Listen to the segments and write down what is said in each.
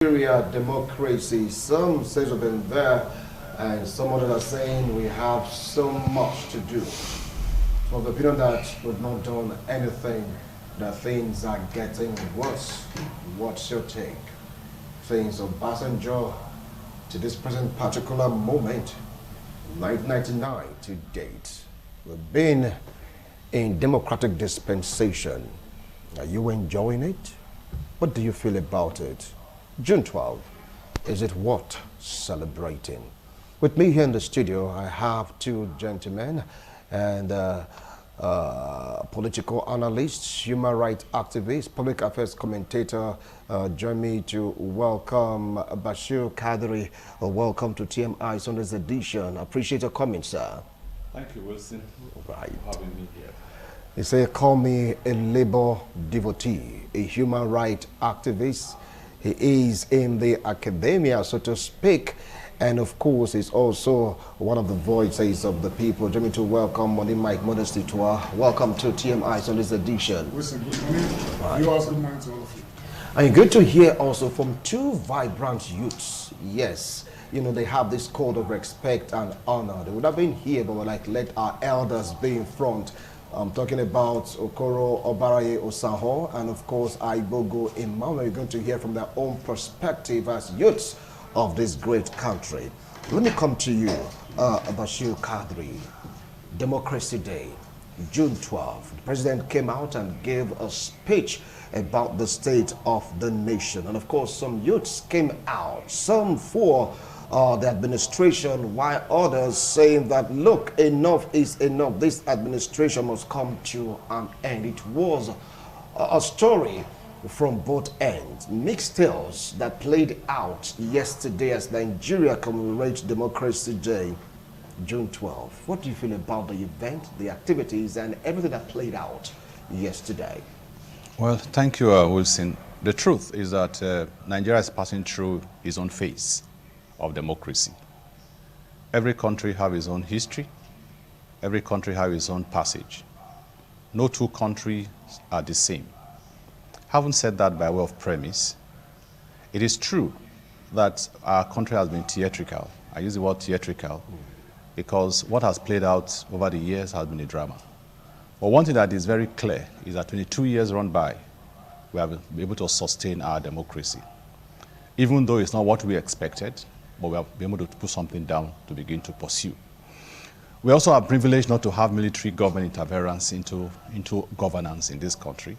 Nigeria democracy. Some say we've been there, and some others are saying we have so much to do. From the opinion that we've not done anything, that things are getting worse. What's your take? Things of Basanjo to this present particular moment, 1999 to date. We've been in democratic dispensation. Are you enjoying it? What do you feel about it? June 12, is it worth celebrating? With me here in the studio, I have two gentlemen and political analyst, human rights activist, public affairs commentator. Join me to welcome Bashir Kadri. Welcome to TMI Sunday's edition. Appreciate your comment, sir. Thank you, Wilson, Right. for having me here. They say, call me a labor devotee, a human rights activist. He is in the academia, so to speak, and of course, he's also one of the voices of the people. Join me to welcome Money Mike Modesty to welcome to TMI on this edition. Wilson, good morning. Right. You also good morning to all of you. And good to hear also from two vibrant youths. Yes, you know, they have this code of respect and honor. They would have been here, but we're like, let our elders be in front. I'm talking about Okoro Obaraye Osaho and of course Aibogo Imam. You're going to hear from their own perspective as youths of this great country. Let me come to you, Bashir Kadri. Democracy Day, June 12. The president came out and gave a speech about the state of the nation. And of course, some youths came out, some for the administration, while others saying that, look, enough is enough. This administration must come to an end. It was a story from both ends. Mixed tales that played out yesterday as Nigeria commemorates Democracy Day, June 12. What do you feel about the event, the activities, and everything that played out yesterday? Well, thank you, Wilson. The truth is that Nigeria is passing through its own phase of democracy. Every country has its own history. Every country has its own passage. No two countries are the same. Having said that by way of premise, it is true that our country has been theatrical. I use the word theatrical because what has played out over the years has been a drama. But one thing that is very clear is that 22 years run by, we have been able to sustain our democracy. Even though it's not what we expected, but we have been able to put something down to begin to pursue. We also are privileged not to have military government interference into governance in this country.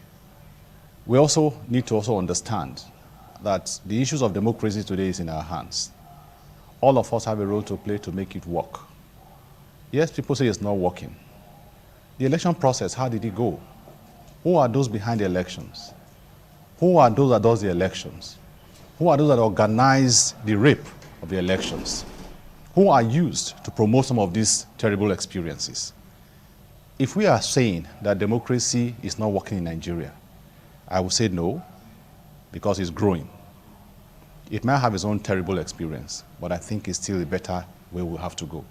We also need to also understand that the issues of democracy today is in our hands. All of us have a role to play to make it work. Yes, people say it's not working. The election process, how did it go? Who are those behind the elections? Who are those that does the elections? Who are those that organize the rape of the elections? Who are used to promote some of these terrible experiences? If we are saying that democracy is not working in Nigeria, I would say no, because it's growing. It might have its own terrible experience, but I think it's still a better way we have to go.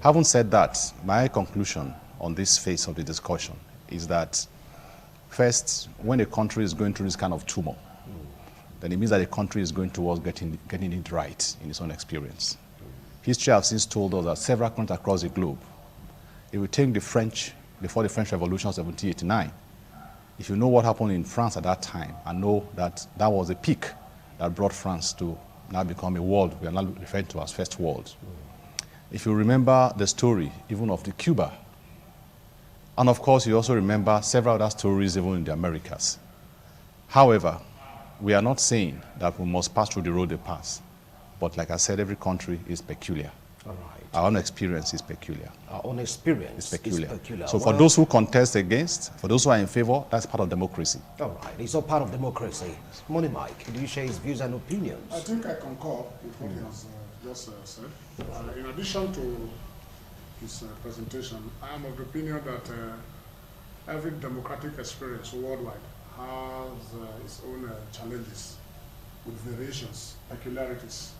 Having said that, my conclusion on this phase of the discussion is that first, when a country is going through this kind of turmoil, then it means that the country is going towards getting it right in its own experience. History has since told us that several countries across the globe, if we take the French, before the French Revolution of 1789, if you know what happened in France at that time, and know that that was a peak that brought France to now become a world we are now referring to as First World. If you remember the story even of the Cuba, and of course you also remember several other stories even in the Americas. However, we are not saying that we must pass through the road they pass. But like I said, every country is peculiar. All right. Our own experience is peculiar. Our own experience is peculiar. So well, for those who contest against, for those who are in favor, that's part of democracy. All right. It's all part of democracy. Money Mike, do you share his views and opinions? I think I concur with what he has just said. In addition to his presentation, I am of the opinion that every democratic experience worldwide has its own challenges with variations, peculiarities.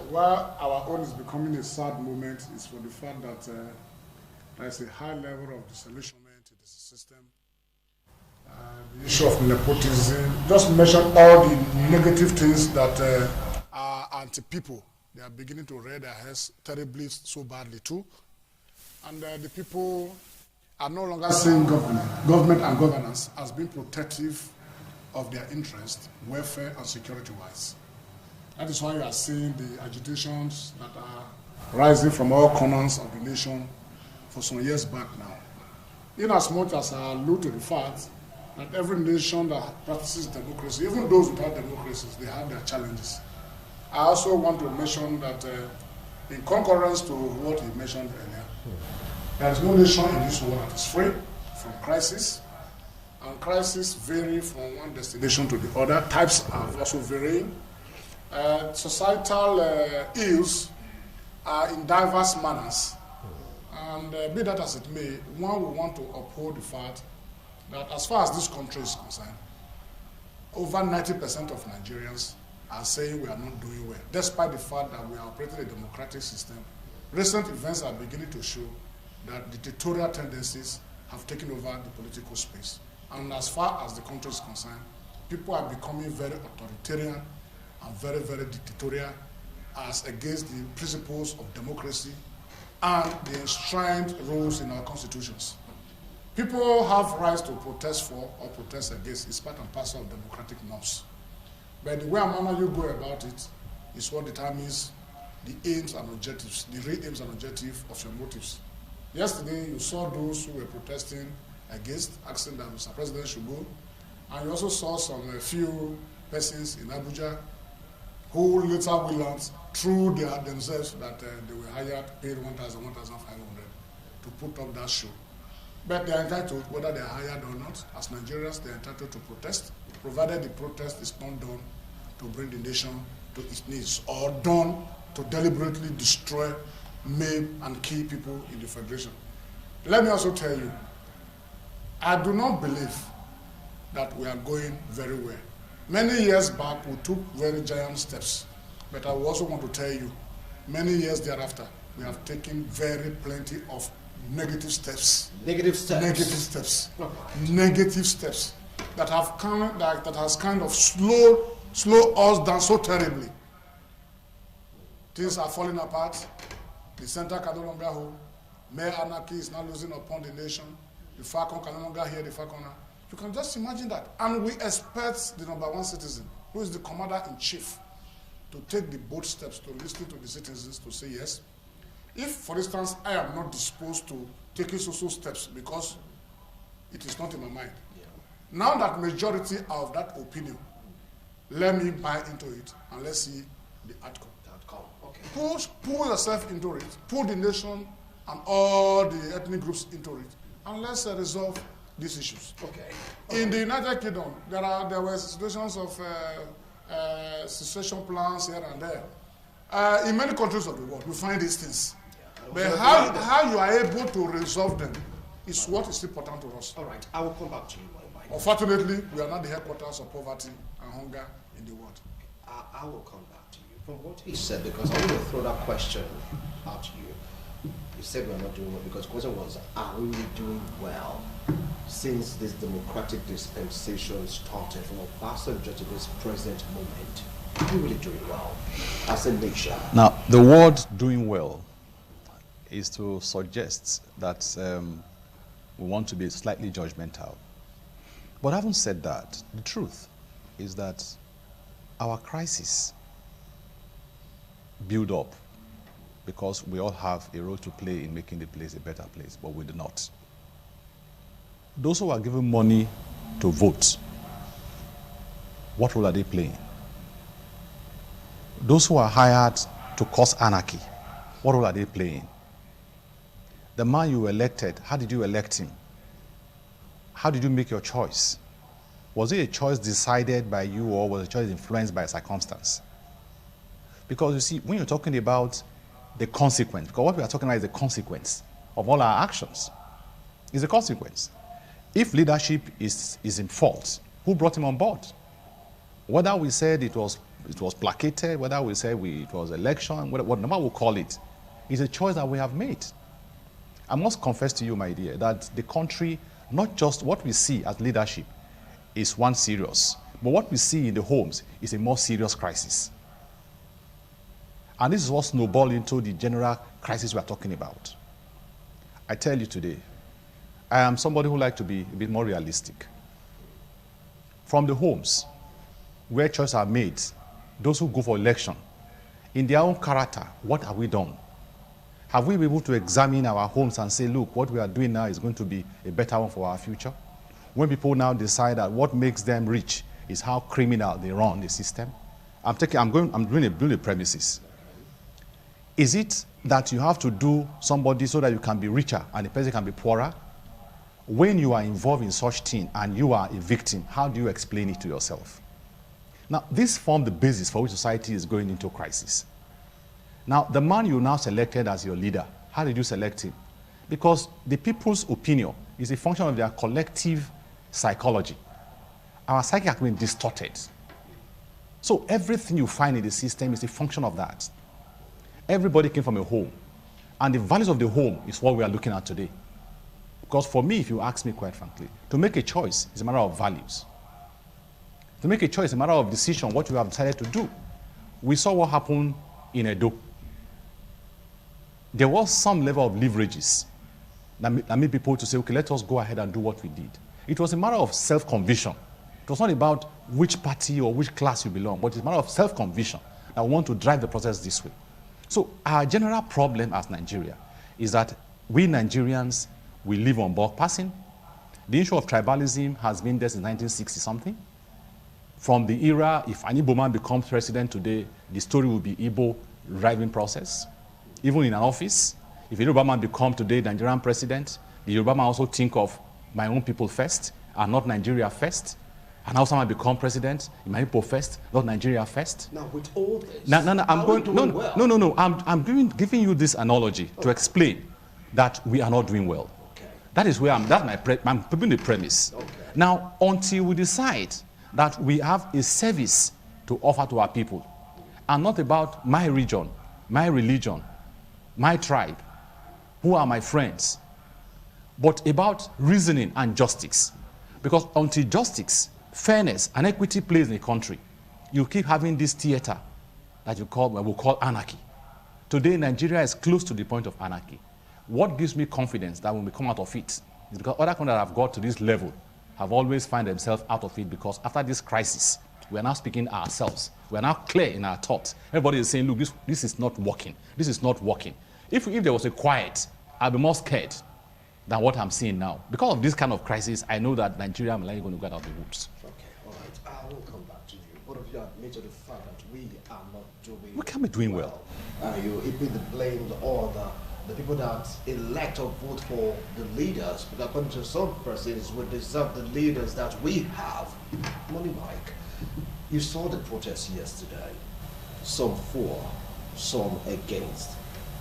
While our own is becoming a sad moment is for the fact that there is a high level of disillusionment in the system the issue of nepotism, just mention all the negative things that are anti-people. They are beginning to rear their heads terribly, so badly too. And the people are no longer seeing government and governance as being protective of their interest, welfare and security-wise. That is why you are seeing the agitations that are rising from all corners of the nation for some years back now. In as much as I allude to the fact that every nation that practices democracy, even those without democracies, they have their challenges. I also want to mention that in concurrence to what he mentioned earlier, there is no nation in this world that is free from crisis, and crises vary from one destination to the other. Types are also varying. Societal ills are in diverse manners, and be that as it may, one will want to uphold the fact that as far as this country is concerned, over 90% of Nigerians are saying we are not doing well, despite the fact that we are operating a democratic system. Recent events are beginning to show that dictatorial tendencies have taken over the political space. And as far as the country is concerned, people are becoming very authoritarian and very, very dictatorial as against the principles of democracy and the enshrined rules in our constitutions. People have rights to protest for or protest against. It's part and parcel of democratic norms. But the way and manner you go about it is what determines the aims and objectives, the real aims and objectives of your motives. Yesterday, you saw those who were protesting against, asking that Mr. President should go, and you also saw a few persons in Abuja who later will learn through themselves that they were hired, paid 1,000, 1,500 to put up that show. But they are entitled, whether they are hired or not, as Nigerians, they are entitled to protest, provided the protest is not done to bring the nation to its knees or done to deliberately destroy, maim, and kill people in the Federation. Let me also tell you, I do not believe that we are going very well. Many years back, we took very giant steps, but I also want to tell you, many years thereafter, we have taken very plenty of negative steps. Negative steps? Negative steps. Negative steps that has kind of slow us down so terribly. Things are falling apart. The center can no longer hold. Mere anarchy is now losing upon the nation. The Falcon can no longer hear the Falconer. You can just imagine that. And we expect the number one citizen, who is the commander-in-chief, to take the bold steps to listen to the citizens to say yes. If, for instance, I am not disposed to taking social steps because it is not in my mind, now that majority are of that opinion, let me buy into it and let's see the outcome. Okay. Pull yourself into it. Pull the nation and all the ethnic groups into it, and let's resolve these issues. Okay. In the United Kingdom, there were situations of secession plans here and there. In many countries of the world, you find these things. But how you are able to resolve them is what is important to us. All right, I will come back to you. Unfortunately, we are not the headquarters of poverty and hunger in the world. I will come back to you. From what he said, because I want to throw that question out to you. You said we're not doing well, because the question was, are we really doing well since this democratic dispensation started from Obasanjo to this present moment? Are we really doing well as a nation? Now, the word doing well is to suggest that we want to be slightly judgmental. But having said that, the truth is that our crisis build up because we all have a role to play in making the place a better place, but we do not. Those who are given money to vote, what role are they playing? Those who are hired to cause anarchy, what role are they playing? The man you elected, how did you elect him? How did you make your choice? Was it a choice decided by you, or was a choice influenced by circumstance? Because you see, when you're talking about the consequence, because what we are talking about is the consequence of all our actions. It's a consequence. If leadership is in fault, who brought him on board? Whether we said it was placated, whether we said it was election, whatever we call it, it's a choice that we have made. I must confess to you, my dear, that the country, not just what we see as leadership, is one serious. But what we see in the homes is a more serious crisis. And this is what snowballed into the general crisis we are talking about. I tell you today, I am somebody who likes to be a bit more realistic. From the homes where choices are made, those who go for election, in their own character, what have we done? Have we been able to examine our homes and say, look, what we are doing now is going to be a better one for our future? When people now decide that what makes them rich is how criminal they run the system, I'm doing a premises. Is it that you have to do somebody so that you can be richer and the person can be poorer? When you are involved in such thing and you are a victim, how do you explain it to yourself? Now, this forms the basis for which society is going into crisis. Now, the man you now selected as your leader, how did you select him? Because the people's opinion is a function of their collective psychology. Our psyche has been distorted. So everything you find in the system is a function of that. Everybody came from a home. And the values of the home is what we are looking at today. Because for me, if you ask me quite frankly, to make a choice is a matter of values. To make a choice is a matter of decision, what you have decided to do. We saw what happened in Edo. There was some level of leverages that made people to say, okay, let us go ahead and do what we did. It was a matter of self-conviction. It was not about which party or which class you belong, but it's a matter of self-conviction that we want to drive the process this way. So our general problem as Nigeria is that we Nigerians, we live on bulk passing. The issue of tribalism has been there since 1960-something. From the era, if an Igbo man becomes president today, the story will be Igbo driving process. Even in an office, if a Yoruba man becomes today Nigerian president, the Yoruba man also think of my own people first and not Nigeria first. And how someone become president, my people first, not Nigeria first. Now, with all this, I'm giving you this analogy to explain that we are not doing well. Okay. That is where I'm putting the premise. Okay. Now, until we decide that we have a service to offer to our people, and not about my region, my religion, my tribe, who are my friends, but about reasoning and justice. Because until justice, fairness, and equity plays in a country, you keep having this theater that we call anarchy. Today, Nigeria is close to the point of anarchy. What gives me confidence that when we come out of it is because other countries that have got to this level have always find themselves out of it, because after this crisis, we are now speaking ourselves. We are now clear in our thoughts. Everybody is saying, look, this is not working. This is not working. If there was a quiet, I'd be more scared than what I'm seeing now. Because of this kind of crisis, I know that Nigeria is going to get out of the woods. Okay, all right. I will come back to you. Both of you admitted the fact that we are not doing We can't be doing well. You put the blame on the people that elect or vote for the leaders, because according to some persons, we deserve the leaders that we have. Money Mike, you saw the protest yesterday. Some for, some against.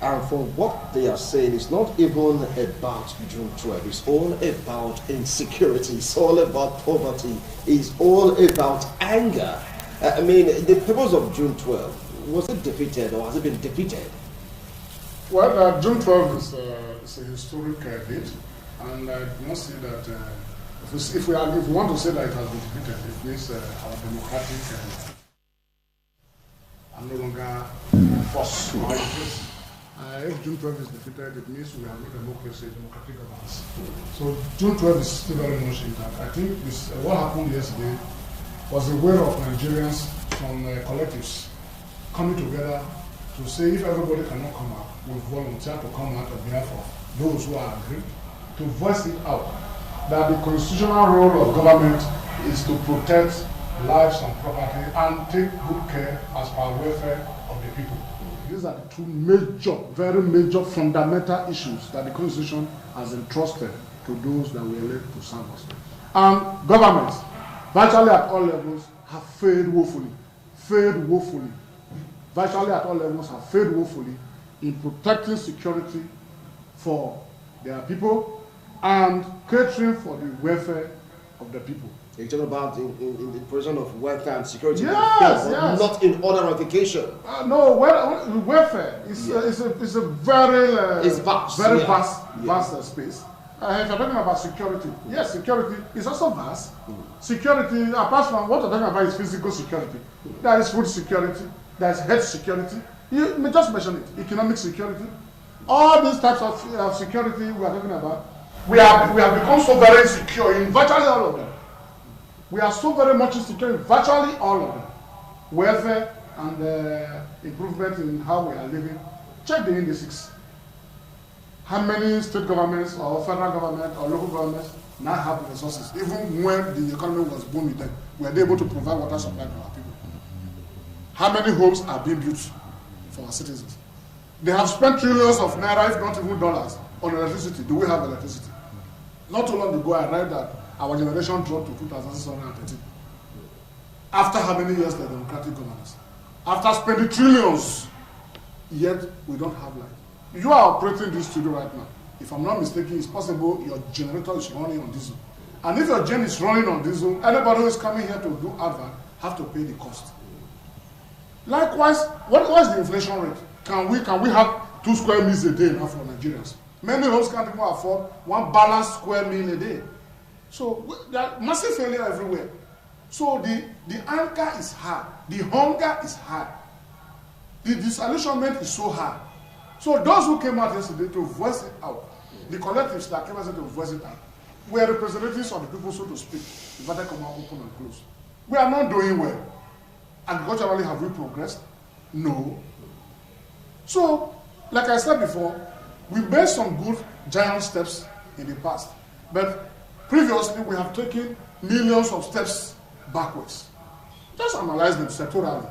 And for what they are saying, it's not even about June 12. It's all about insecurity. It's all about poverty. It's all about anger. I mean, the purpose of June 12, was it defeated or has it been defeated? Well, June 12 is a historic date, and I must say that if we want to say that it has been defeated, it means our democratic are no longer force. If June 12 is defeated, it means we have no democracy, democratic governance. So June 12 is still very much intact. I think what happened yesterday was a way of Nigerians from collectives coming together to say if everybody cannot come out, we volunteer to come out on behalf of those who are aggrieved, to voice it out that the constitutional role of government is to protect lives and property and take good care as per welfare of the people. These are the two major, very major fundamental issues that the Constitution has entrusted to those that we elect to serve us. And governments, virtually at all levels, have failed woefully. Virtually at all levels have failed woefully in protecting security for their people and catering for the welfare of the people. You're talking about in the provision of welfare and security, yes. Not in order ratification. No, welfare is a very it's vast, vast space. if you're talking about security, yes, security is also vast. Security, apart from what you're talking about, is physical security. There is food security, there is health security. You may just mention it, economic security. All these types of security we are talking about, we have become so very secure in virtually all of them. We are so very much insecure in virtually all of them. Welfare and improvement in how we are living. Check the indices. How many state governments or federal government or local governments now have the resources? Even when the economy was booming, then we are able to provide water supply to our people. How many homes are being built for our citizens? They have spent trillions of naira, if not even dollars, on electricity. Do we have electricity? Not too long ago, I read that our generation dropped to 2,613. After how many years the democratic governance? After spending trillions, yet we don't have light. You are operating this studio right now. If I'm not mistaken, it's possible your generator is running on diesel. And if your gen is running on diesel, anybody who is coming here to do advert have to pay the cost. Likewise, what is the inflation rate? Can we have 2 square meals a day now for Nigerians? Many homes can't even afford 1 balanced square meal a day. So there are massive failure everywhere. So the anger is high, the hunger is high, the disillusionment is so high. So those who came out yesterday to voice it out, the collectives that came out to voice it out, were representatives of the people, so to speak. If I come out open and close, we are not doing well. Agriculturally, have we progressed? No. So, like I said before, we made some good giant steps in the past, but previously we have taken millions of steps backwards. Just analyze them sectorally,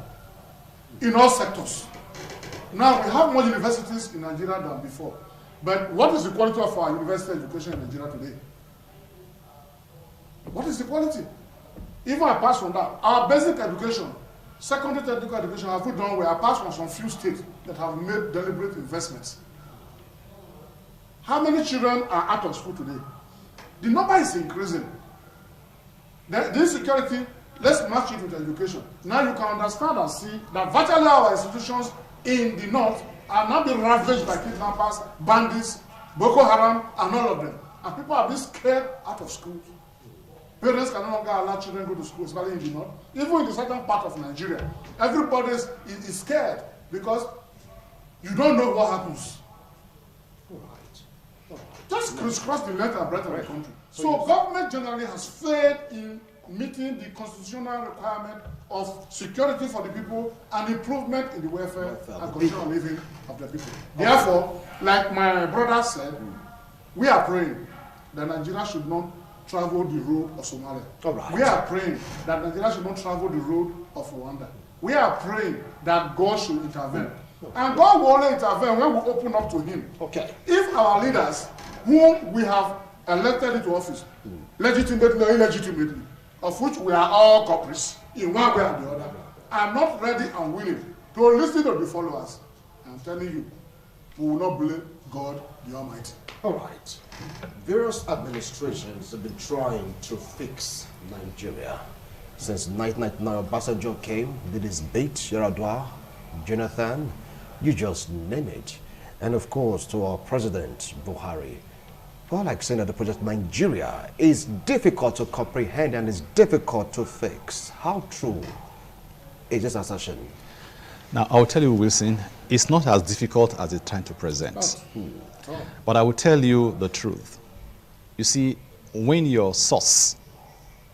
in all sectors. Now, we have more universities in Nigeria than before, but what is the quality of our university education in Nigeria today? What is the quality? Even apart from that, our basic education, secondary technical education, have we done well apart from some few states that have made deliberate investments? How many children are out of school today? The number is increasing. The insecurity, let's match it with education. Now you can understand and see that virtually our institutions in the north are now being ravaged by kidnappers, bandits, Boko Haram, and all of them. And people are being scared out of schools. Parents can no longer allow children to go to school, especially in the north. Even in the southern part of Nigeria, everybody is scared because you don't know what happens. All right. Just crisscross the length and breadth of the country. So government generally has failed in meeting the constitutional requirement of security for the people and improvement in the welfare and conditional living of the people. Therefore, like my brother said, we are praying that Nigeria should not travel the road of Somalia. Right. We are praying that Nigeria should not travel the road of Rwanda. We are praying that God should intervene. And God will only intervene when we open up to Him. Okay. If our leaders, whom we have elected into office, legitimately or illegitimately, of which we are all culprits in one way or the other, are not ready and willing to listen to the followers, I'm telling you, we will not blame God the Almighty. All right. Various administrations have been trying to fix Nigeria. Since 1999, Obasanjo came, did his bit, Yaradua, Jonathan, you just name it. And of course, to our president, Buhari. Well, like saying that the project Nigeria is difficult to comprehend and is difficult to fix. How true is this assertion? Now, I'll tell you, Wilson, it's not as difficult as it's trying to present. But I will tell you the truth. You see, when your source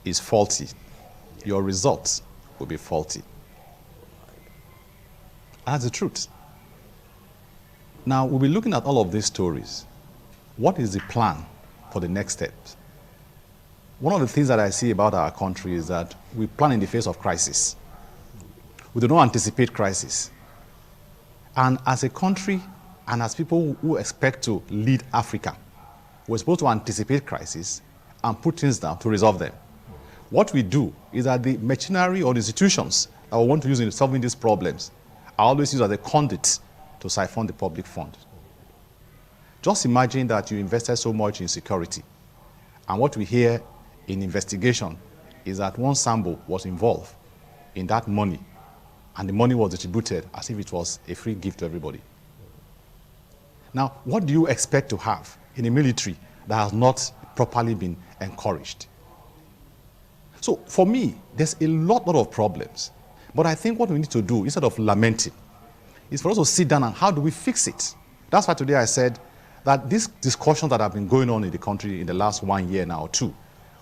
is faulty, your results will be faulty. That's the truth. Now, we'll be looking at all of these stories. What is the plan for the next steps? One of the things that I see about our country is that we plan in the face of crisis. We do not anticipate crisis. And as a country, and as people who expect to lead Africa, we're supposed to anticipate crisis and put things down to resolve them. What we do is that the machinery or the institutions that we want to use in solving these problems are always used as a conduit to siphon the public fund. Just imagine that you invested so much in security, and what we hear in investigation is that one Sambo was involved in that money, and the money was distributed as if it was a free gift to everybody. Now, what do you expect to have in a military that has not properly been encouraged. So for me, there's a lot of problems. But I think what we need to do, instead of lamenting, is for us to sit down and how do we fix it? That's why today I said that these discussions that have been going on in the country in the last 1 year now or two,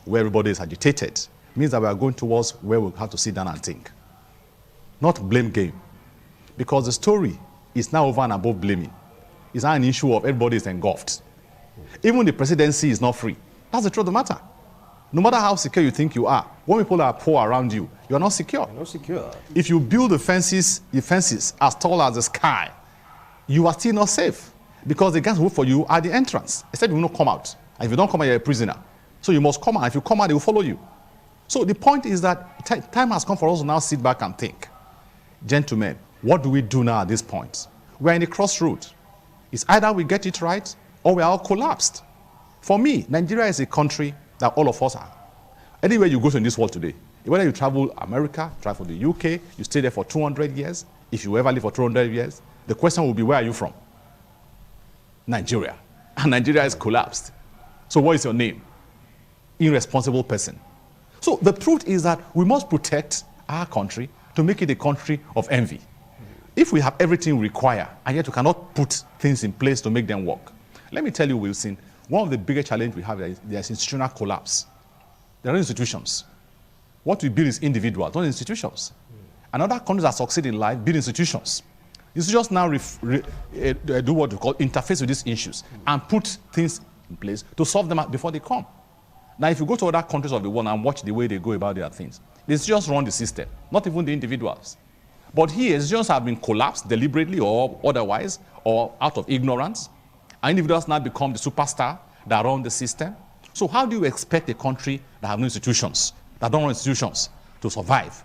where everybody is agitated, means that we are going towards where we have to sit down and think. Not blame game. Because the story is now over and above blaming. It's now an issue of everybody is engulfed. Even the presidency is not free. That's the truth of the matter. No matter how secure you think you are, when people are poor around you, you are not secure. You're not secure. If you build the fences as tall as the sky, you are still not safe. Because the guys who work for you are the entrance. Except you will not come out. And if you don't come out, you're a prisoner. So you must come out. If you come out, they will follow you. So the point is that time has come for us to now sit back and think. Gentlemen, what do we do now at this point? We're in a crossroad. It's either we get it right or we are all collapsed. For me, Nigeria is a country that all of us are. Anywhere you go to in this world today, whether you travel America, travel the UK, you stay there for 200 years, if you ever live for 200 years, the question will be, where are you from? Nigeria. And Nigeria is collapsed. So what is your name? Irresponsible person. So the truth is that we must protect our country to make it a country of envy. If we have everything we require, and yet we cannot put things in place to make them work. Let me tell you, Wilson, one of the biggest challenges we have is there's institutional collapse. There are institutions. What we build is individuals, not institutions. And other countries that succeed in life build institutions. Institutions now do what we call interface with these issues and put things in place to solve them before they come. Now, if you go to other countries of the world and watch the way they go about their things, the institutions run the system, not even the individuals. But here, institutions have been collapsed deliberately or otherwise, or out of ignorance. And individuals now become the superstar that run the system. So how do you expect a country that have no institutions, that don't run institutions, to survive?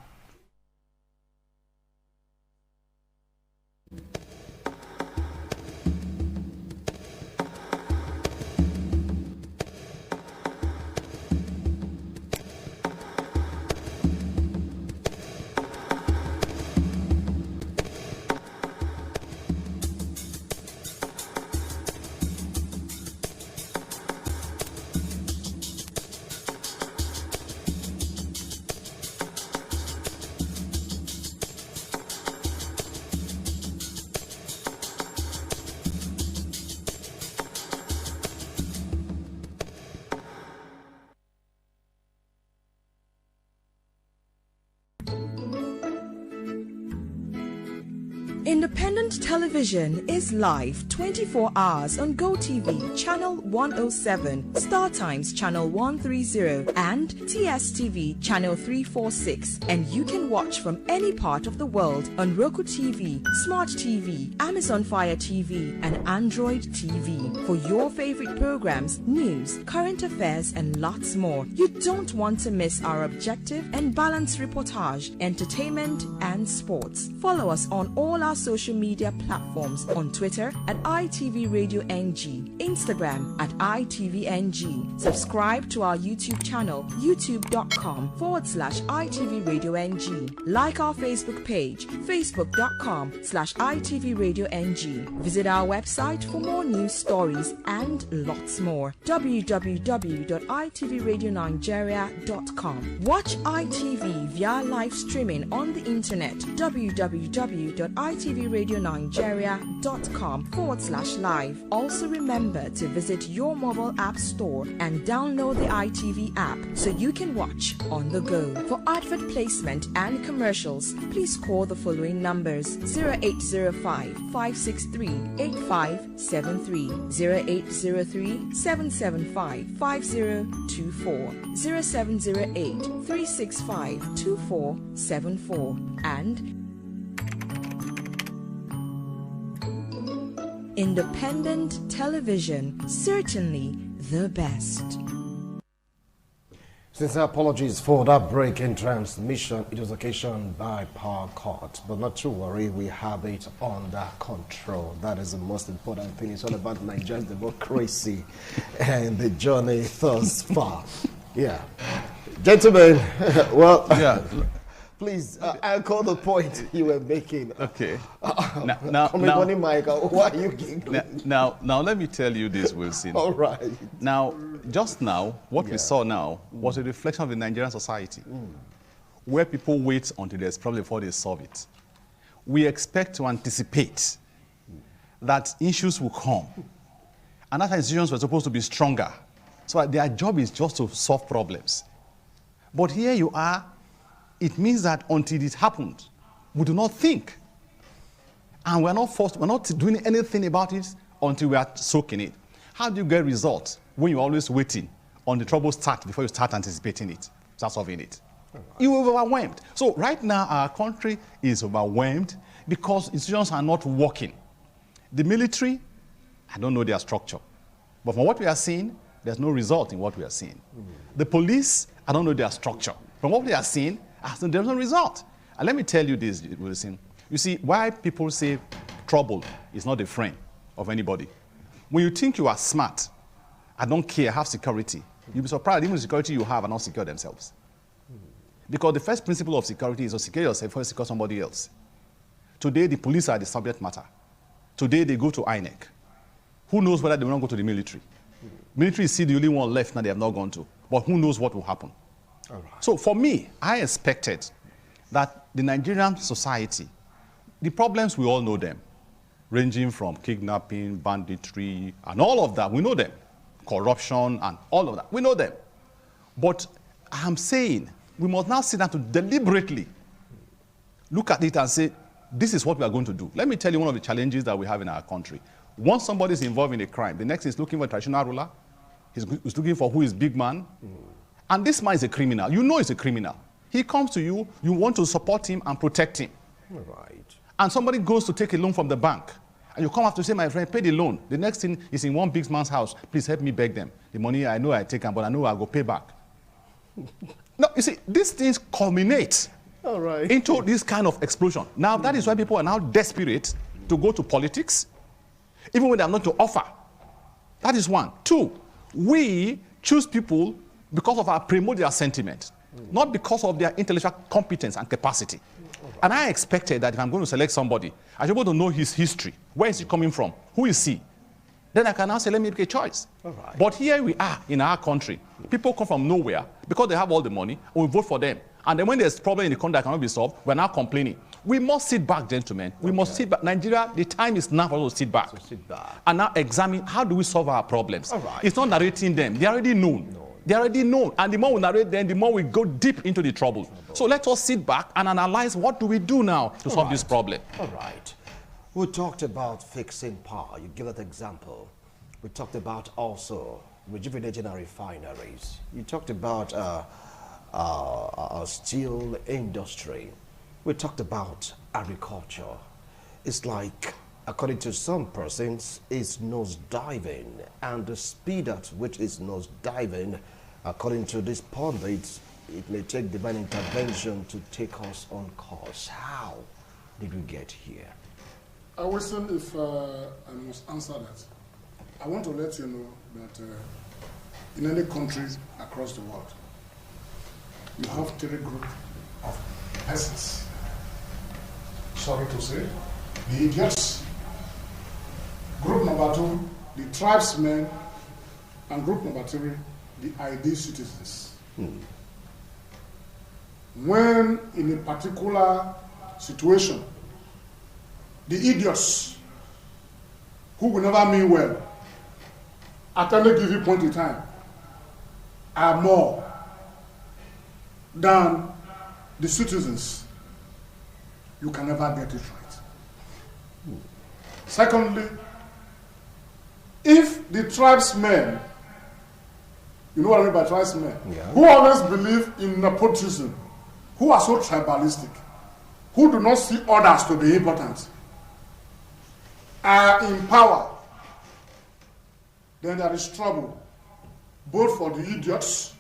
Independent television is live 24 hours on GoTV Channel 107, StarTimes Channel 130 and TSTV Channel 346, and you can watch from any part of the world on Roku TV, Smart TV, Amazon Fire TV and Android TV for your favorite programs, news, current affairs and lots more. You don't want to miss our objective and balanced reportage, entertainment and sports. Follow us on all our social media platforms, on Twitter at ITV Radio NG, Instagram at ITVNG. Subscribe to our YouTube channel, youtube.com/ITV Radio NG. Like our Facebook page, facebook.com/ITV Radio NG. Visit our website for more news stories and lots more. www.itvradioNigeria.com. Watch ITV via live streaming on the internet, www.itvradioNigeria.com/live. Also remember to visit your mobile app store and download the ITV app so you can watch on the go. For advert placement and commercials, please call the following numbers: 0805-563-8573, 0803-775-5024, 0708-365-2474, and independent television, certainly the best. Sincere apologies for that break in transmission. It was occasioned by power cut, but not to worry, we have it under control. That is the most important thing. It's all about Nigerian democracy and the journey thus far. Yeah. Gentlemen, well... Yeah. Please, I'll call the point you were making. Okay. Mike, why are you giggling? Now, let me tell you this, Wilson. All right. Now, just now, what we saw now was a reflection of the Nigerian society, where people wait until there's a problem before they solve it. We expect to anticipate that issues will come, and that institutions were supposed to be stronger. So their job is just to solve problems. But here you are, it means that until it happened, we do not think. And we're not doing anything about it until we are soaking it. How do you get results when you're always waiting on the trouble start before you start anticipating it, start solving it? You are overwhelmed. So right now, our country is overwhelmed because institutions are not working. The military, I don't know their structure. But from what we are seeing, there's no result in what we are seeing. The police, I don't know their structure. From what we are seeing, there's no result. And let me tell you this, Wilson. You see, why people say trouble is not a friend of anybody. When you think you are smart, I don't care, have security, you'll be surprised even the security you have are not secure themselves. Because the first principle of security is to secure yourself before you secure somebody else. Today, the police are the subject matter. Today, they go to INEC. Who knows whether they will not go to the military? Military is still the only one left now they have not gone to. But who knows what will happen? All right. So for me, I expected that the Nigerian society, the problems, we all know them, ranging from kidnapping, banditry, and all of that, we know them. Corruption and all of that, we know them. But I'm saying we must now sit down to deliberately look at it and say, this is what we are going to do. Let me tell you one of the challenges that we have in our country. Once somebody is involved in a crime, the next is looking for a traditional ruler. He's looking for who is big man. And this man is a criminal. You know he's a criminal. He comes to you, you want to support him and protect him. Right. And somebody goes to take a loan from the bank. And you come up to say, my friend, pay the loan. The next thing is in one big man's house. Please help me beg them. The money I know I take, but I know I'll go pay back. No, you see, these things culminate into this kind of explosion. Now, that is why people are now desperate to go to politics, even when they have not to offer. That is one. Two, we choose people because of our primordial sentiment, not because of their intellectual competence and capacity. And I expected that if I'm going to select somebody, I should be able to know his history. Where is he coming from? Who is he? Then I can now say, let me make a choice. But here we are in our country. People come from nowhere because they have all the money, and we vote for them. And then when there's a problem in the country that cannot be solved, we're now complaining. We must sit back, gentlemen. We must sit back. Nigeria, the time is now for us to sit back. And now examine, how do we solve our problems? It's not narrating them. They already known. They already know. And the more we narrate them, the more we go deep into the trouble. So let us sit back and analyze, what do we do now to solve this problem? All right. We talked about fixing power. You give that example. We talked about also rejuvenating our refineries. You talked about our steel industry. We talked about agriculture. It's like, according to some persons, it's nose diving, and the speed at which it's nose diving, according to these pundits, it may take divine intervention to take us on course. How did we get here? Wilson, if I must answer that, I want to let you know that in any countries across the world, you have three groups of peasants. Sorry to say, the idiots. Group number two, the tribesmen, and group number three, the ideal citizens. When in a particular situation, the idiots, who will never mean well, at any given point in time, are more than the citizens, you can never get it right. Secondly, if the tribesmen, you know what I mean by tribesmen, who always believe in nepotism, who are so tribalistic, who do not see others to be important, are in power, then there is trouble, both for the idiots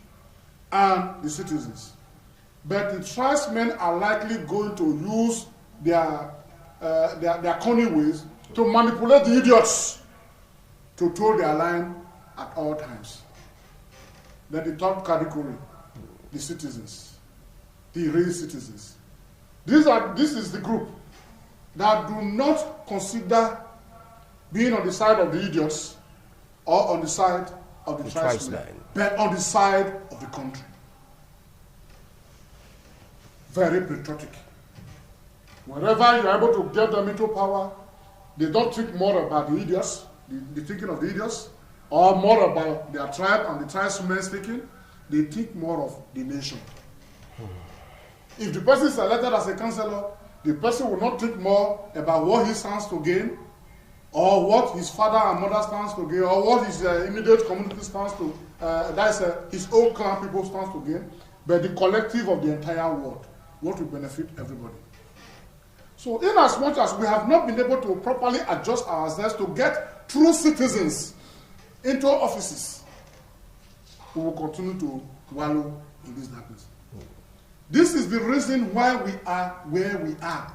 and the citizens. But the tribesmen are likely going to use their cunning ways to manipulate the idiots to toe their line at all times. Then the third category, the citizens, the real citizens. This is the group that do not consider being on the side of the idiots or on the side of the tribesmen, but on the side of the country. Very patriotic. Whenever you're able to get them into power, they don't think more about the idiots, the thinking of the idiots, or more about their tribe and the tribesmen speaking. They think more of the nation. If the person is elected as a councillor, the person will not think more about what he stands to gain, or what his father and mother stands to gain, or what his immediate community stands to, his own clan people stands to gain, but the collective of the entire world, what will benefit everybody. So in as much as we have not been able to properly adjust ourselves to get true citizens into offices, we will continue to wallow in this darkness. This is the reason why we are where we are.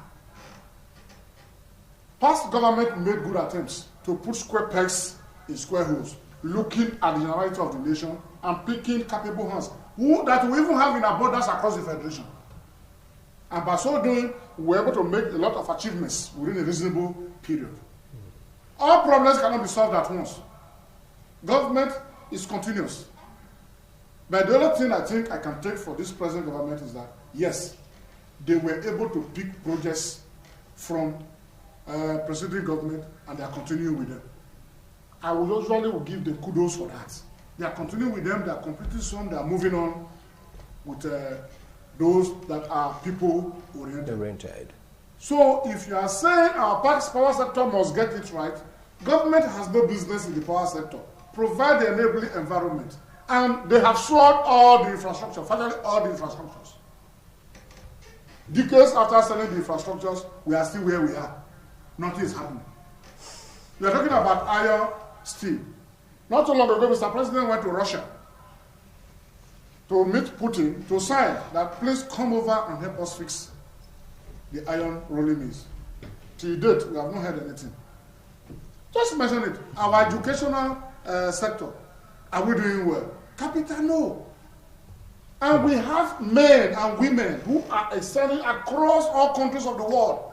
Past government made good attempts to put square pegs in square holes, looking at the generality of the nation and picking capable hands that we even have in abundance across the federation. And by so doing, we were able to make a lot of achievements within a reasonable period. All problems cannot be solved at once. Government is continuous. But the only thing I think I can take for this present government is that, yes, they were able to pick projects from preceding government and they are continuing with them. I will usually give them kudos for that. They are continuing with them, they are completing some, they are moving on with those that are people-oriented. So if you are saying our power sector must get it right, government has no business in the power sector. Provide the enabling environment. And they have sold all the infrastructure, finally all the infrastructures. Decades after selling the infrastructures, we are still where we are. Nothing is happening. We are talking about iron, steel. Not so long ago, Mr. President went to Russia to meet Putin to sign that please come over and help us fix the iron rolling mills. Till date, we have not heard anything. Just mention it. Our educational sector, are we doing well? Capital, no. And we have men and women who are excelling across all countries of the world.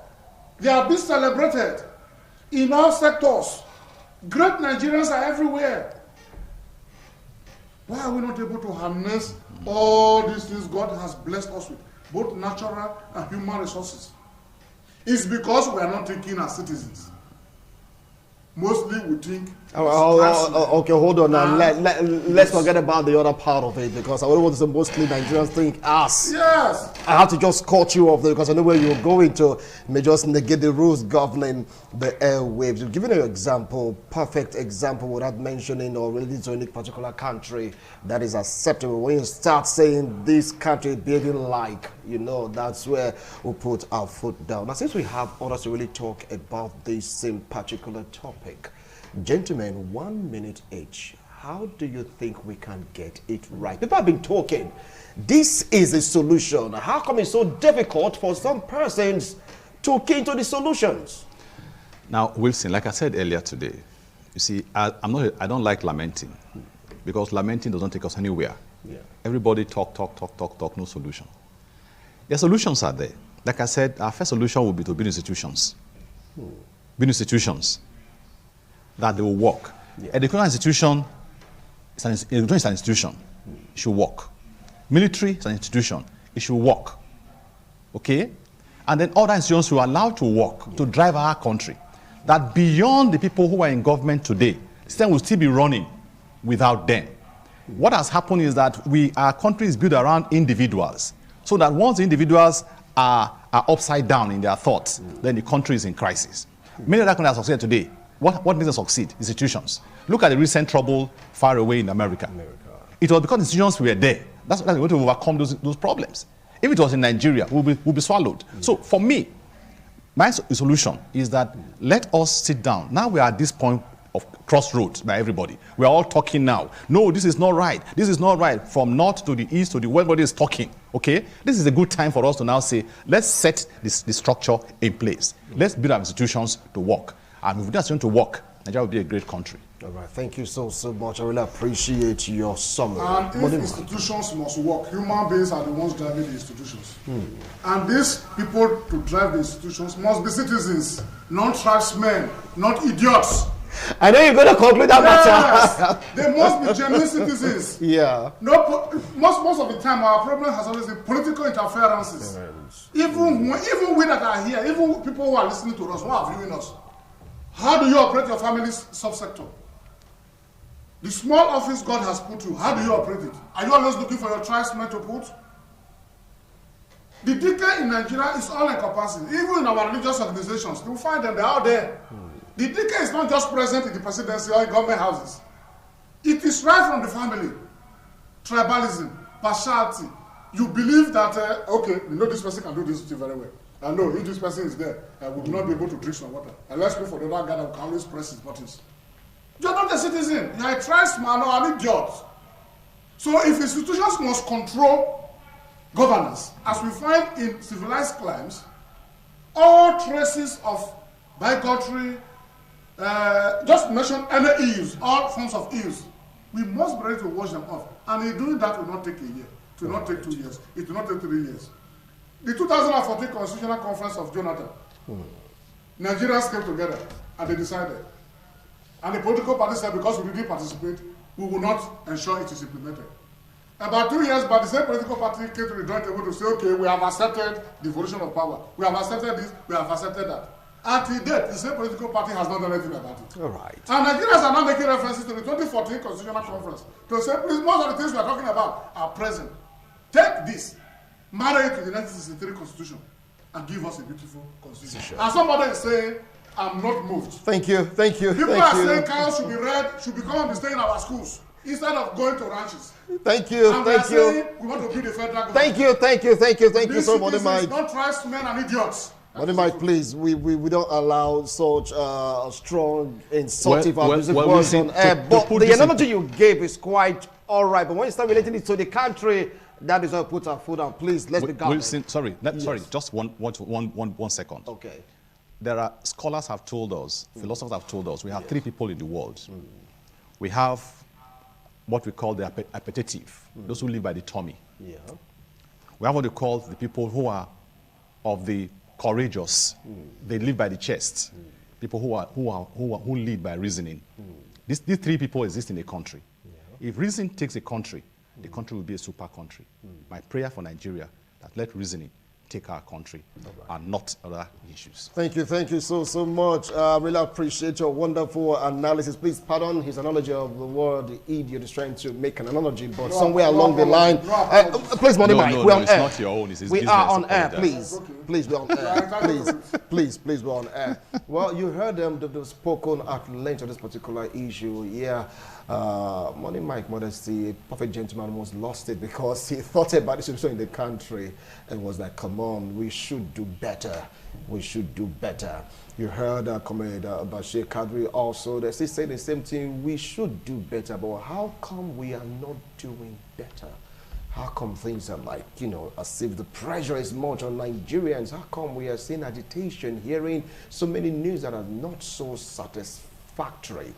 They are being celebrated in all sectors. Great Nigerians are everywhere. Why are we not able to harness all these things God has blessed us with, both natural and human resources? It's because we are not thinking as citizens. Mostly we think. Okay, hold on now. Let's forget about the other part of it, because I don't want to say mostly Nigerians think us. Yes. I have to just cut you off there because I know where you're going to. You may just negate the rules governing the airwaves. You're giving an example, perfect example, without mentioning or relating to any particular country that is acceptable. When you start saying this country is behaving like, that's where we put our foot down. Now, since we have others to really talk about this same particular topic, gentlemen, 1 minute each. How do you think we can get it right? People have been talking. This is a solution. How come it's so difficult for some persons to key into the solutions? Now, Wilson, like I said earlier today, you see, I don't like lamenting, because lamenting doesn't take us anywhere. Yeah. Everybody talk, no solution. The solutions are there. Like I said, our first solution will be to build institutions. Build institutions that they will work. Yeah. Educational institution is an institution. It should work. Military is an institution. It should work. Okay? And then other institutions should allow to work, to drive our country. That beyond the people who are in government today, the system will still be running without them. What has happened is that our country is built around individuals. So that once the individuals are upside down in their thoughts, then the country is in crisis. Many other countries have succeeded today. What makes them succeed? Institutions. Look at the recent trouble far away in America. It was because institutions were there. That's why we want to overcome those problems. If it was in Nigeria, we'll be swallowed. So for me, my solution is that let us sit down. Now we are at this point of crossroads by everybody. We are all talking now. No, this is not right. This is not right. From north to the east to the west, everybody is talking. Okay? This is a good time for us to now say, let's set the structure in place. Let's build our institutions to work. And if that's going to work, Nigeria will be a great country. All right, thank you so much. I really appreciate your summary. And if institutions must work, human beings are the ones driving the institutions. And these people to drive the institutions must be citizens, not tribesmen, not idiots. I know you're going to conclude that matter. Yes, they must be genuine citizens. Yeah. No, most of the time, our problem has always been political interferences. Even we that are here, even people who are listening to us, who are viewing us, how do you operate your family's subsector? The small office God has put you, how do you operate it? Are you always looking for your tribesmen to put? The decay in Nigeria is all encompassing. Even in our religious organizations, you will find them, they're out there. The decay is not just present in the presidency or in government houses. It is right from the family. Tribalism, partiality. You believe that, okay, you know this person can do this thing very well. I know if this person is there, we will not be able to drink some water. And let's go for the other guy that can always press his buttons. You're not a citizen. You're a tribesman or an idiot. So if institutions must control governance, as we find in civilized climes, all traces of bigotry, just mention any ills, all forms of ills, we must be ready to wash them off. And in doing that will not take a year. It will not take 2 years. It will not take 3 years. The 2014 Constitutional Conference of Jonathan, Nigerians came together and they decided. And the political party said, because we didn't participate, we will not ensure it is implemented. About 2 years back, the same political party came to the drawing table to say, okay, we have accepted the evolution of power. We have accepted this, we have accepted that. Until date, the same political party has not done anything about it. All right. And Nigerians are now making references to the 2014 Constitutional Conference to say, please, most of the things we are talking about are present. Take this, marry it to the 1963 Constitution, and give us a beautiful Constitution. And somebody is saying, I'm not moved. Thank you. People are saying cows should be read, should become and be staying in our schools instead of going to ranches. Thank you. And we are saying we want to build a federal government. Thank you so much, Mike. Not tribesmen and idiots. Mike, please, we don't allow such strong, insultive, abusive words on air. But the analogy you gave is quite all right. But when you start relating it to the country, that is how we put our foot on. Please, let's be guarded. Sorry, just one second. Okay. There are scholars have told us, philosophers have told us, we have three people in the world. We have what we call the appetitive, those who live by the tummy. Yeah. We have what we call the people who are of the courageous. They live by the chest. People who lead by reasoning. These three people exist in a country. Yeah. If reason takes a country, the country will be a super country. My prayer for Nigeria, that let reasoning take our country and not other issues. Thank you so much. I really appreciate your wonderful analysis. Please pardon his analogy of the word idiot. He's trying to make an analogy, but somewhere along the line. Please, Mike, we're on air. Not your own. It's we are on air, please. Please, we're on air. Please, we're on air. Well, you heard them, they've spoken at length on this particular issue. Yeah. Money Mike Modesty, a perfect gentleman, almost lost it because he thought about the situation in the country and was like, come on, we should do better. We should do better. You heard Comrade Bashir Kadri also, they still say the same thing, we should do better, but how come we are not doing better? How come things are like, as if the pressure is much on Nigerians? How come we are seeing agitation, hearing so many news that are not so satisfactory?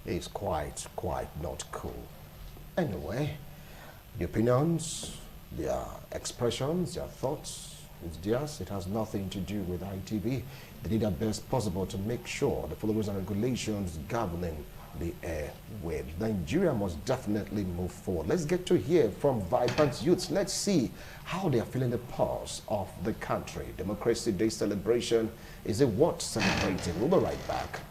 It's quite not cool. Anyway, the opinions, their expressions, their thoughts, it's theirs. It has nothing to do with ITV. They did their best possible to make sure the followers and regulations governing the airwaves. Nigeria must definitely move forward. Let's get to hear from vibrant youths. Let's see how they are feeling the pulse of the country. Democracy Day celebration, is it worth celebrating? We'll be right back.